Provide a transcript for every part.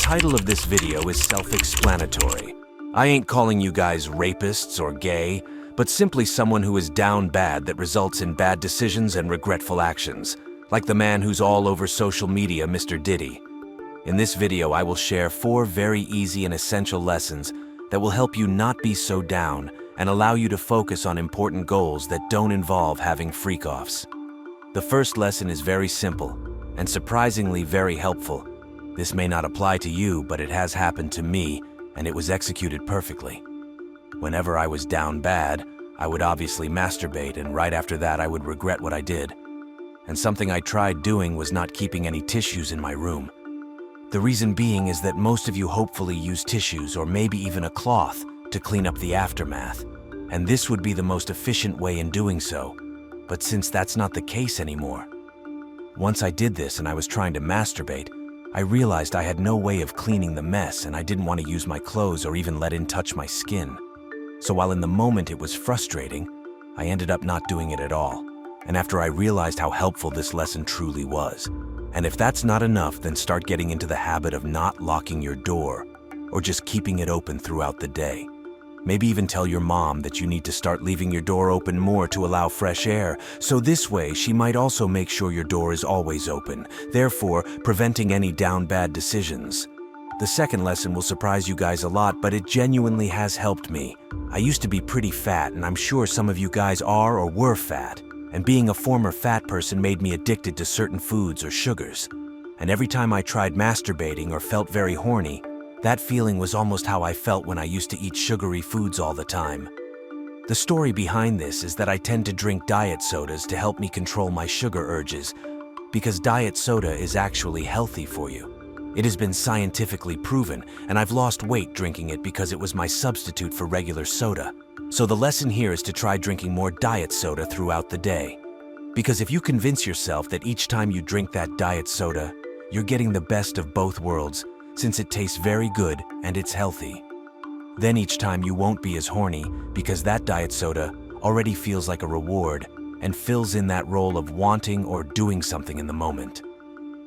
title of this video is self-explanatory. I ain't calling you guys rapists or gay, but simply someone who is down bad that results in bad decisions and regretful actions, like the man who's all over social media, Mr. Diddy. In this video, I will share 4 very easy and essential lessons that will help you not be so down and allow you to focus on important goals that don't involve having freak-offs. The first lesson is very simple and surprisingly very helpful. This may not apply to you, but it has happened to me, and it was executed perfectly. Whenever I was down bad, I would obviously masturbate, and right after that I would regret what I did. And something I tried doing was not keeping any tissues in my room. The reason being is that most of you hopefully use tissues or maybe even a cloth to clean up the aftermath, and this would be the most efficient way in doing so. But since that's not the case anymore, once I did this and I was trying to masturbate, I realized I had no way of cleaning the mess, and I didn't want to use my clothes or even let it touch my skin. So while in the moment it was frustrating, I ended up not doing it at all. And after I realized how helpful this lesson truly was. And if that's not enough, then start getting into the habit of not locking your door or just keeping it open throughout the day. Maybe even tell your mom that you need to start leaving your door open more to allow fresh air, so this way she might also make sure your door is always open, therefore preventing any down bad decisions. The second lesson will surprise you guys a lot, but it genuinely has helped me. I used to be pretty fat, and I'm sure some of you guys are or were fat, and being a former fat person made me addicted to certain foods or sugars. And every time I tried masturbating or felt very horny, that feeling was almost how I felt when I used to eat sugary foods all the time. The story behind this is that I tend to drink diet sodas to help me control my sugar urges, because diet soda is actually healthy for you. It has been scientifically proven, and I've lost weight drinking it because it was my substitute for regular soda. So the lesson here is to try drinking more diet soda throughout the day. Because if you convince yourself that each time you drink that diet soda, you're getting the best of both worlds, since it tastes very good and it's healthy. Then each time you won't be as horny because that diet soda already feels like a reward and fills in that role of wanting or doing something in the moment.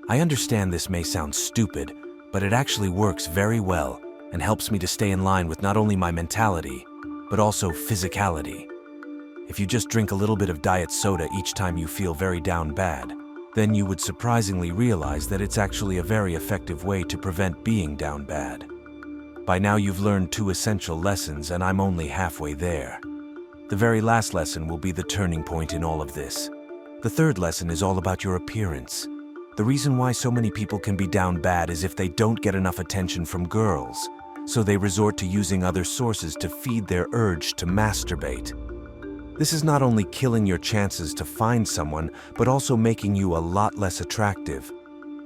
I understand this may sound stupid, but it actually works very well and helps me to stay in line with not only my mentality, but also physicality. If you just drink a little bit of diet soda each time you feel very down bad, then you would surprisingly realize that it's actually a very effective way to prevent being down bad. By now you've learned 2 essential lessons, and I'm only halfway there. The very last lesson will be the turning point in all of this. The third lesson is all about your appearance. The reason why so many people can be down bad is if they don't get enough attention from girls, so they resort to using other sources to feed their urge to masturbate. This is not only killing your chances to find someone, but also making you a lot less attractive.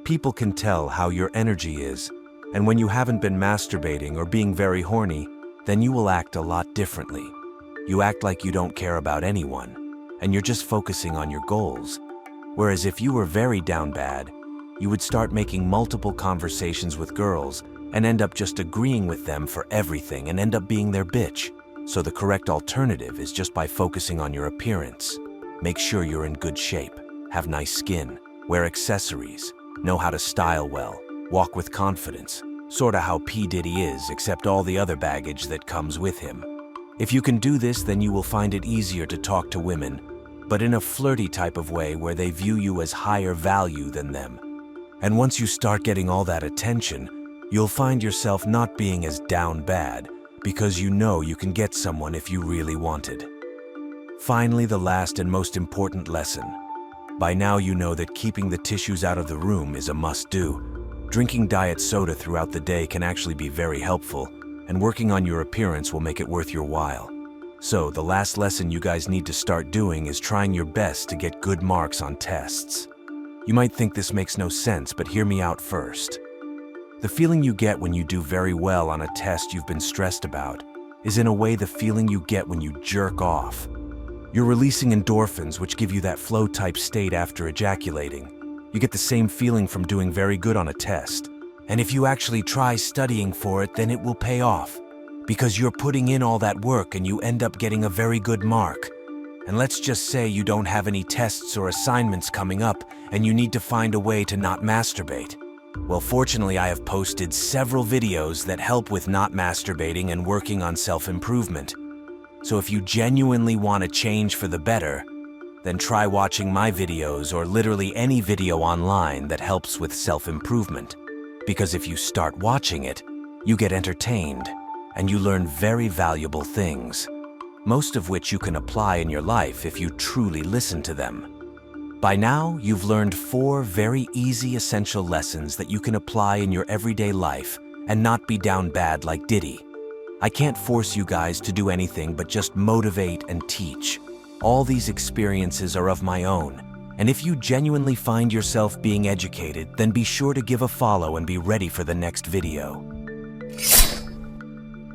People can tell how your energy is, and when you haven't been masturbating or being very horny, then you will act a lot differently. You act like you don't care about anyone, and you're just focusing on your goals. Whereas if you were very down bad, you would start making multiple conversations with girls and end up just agreeing with them for everything and end up being their bitch. So the correct alternative is just by focusing on your appearance. Make sure you're in good shape, have nice skin, wear accessories, know how to style well, walk with confidence, sorta how P. Diddy is, except all the other baggage that comes with him. If you can do this, then you will find it easier to talk to women, but in a flirty type of way where they view you as higher value than them. And once you start getting all that attention, you'll find yourself not being as down bad, because you know you can get someone if you really wanted. Finally, the last and most important lesson. By now you know that keeping the tissues out of the room is a must-do. Drinking diet soda throughout the day can actually be very helpful, and working on your appearance will make it worth your while. So, the last lesson you guys need to start doing is trying your best to get good marks on tests. You might think this makes no sense, but hear me out first. The feeling you get when you do very well on a test you've been stressed about is in a way the feeling you get when you jerk off. You're releasing endorphins, which give you that flow-type state after ejaculating. You get the same feeling from doing very good on a test. And if you actually try studying for it, then it will pay off, because you're putting in all that work and you end up getting a very good mark. And let's just say you don't have any tests or assignments coming up and you need to find a way to not masturbate. Well, fortunately, I have posted several videos that help with not masturbating and working on self-improvement. So if you genuinely want to change for the better, then try watching my videos or literally any video online that helps with self-improvement. Because if you start watching it, you get entertained and you learn very valuable things, most of which you can apply in your life if you truly listen to them. By now, you've learned 4 very easy essential lessons that you can apply in your everyday life and not be down bad like Diddy. I can't force you guys to do anything but just motivate and teach. All these experiences are of my own, and if you genuinely find yourself being educated, then be sure to give a follow and be ready for the next video.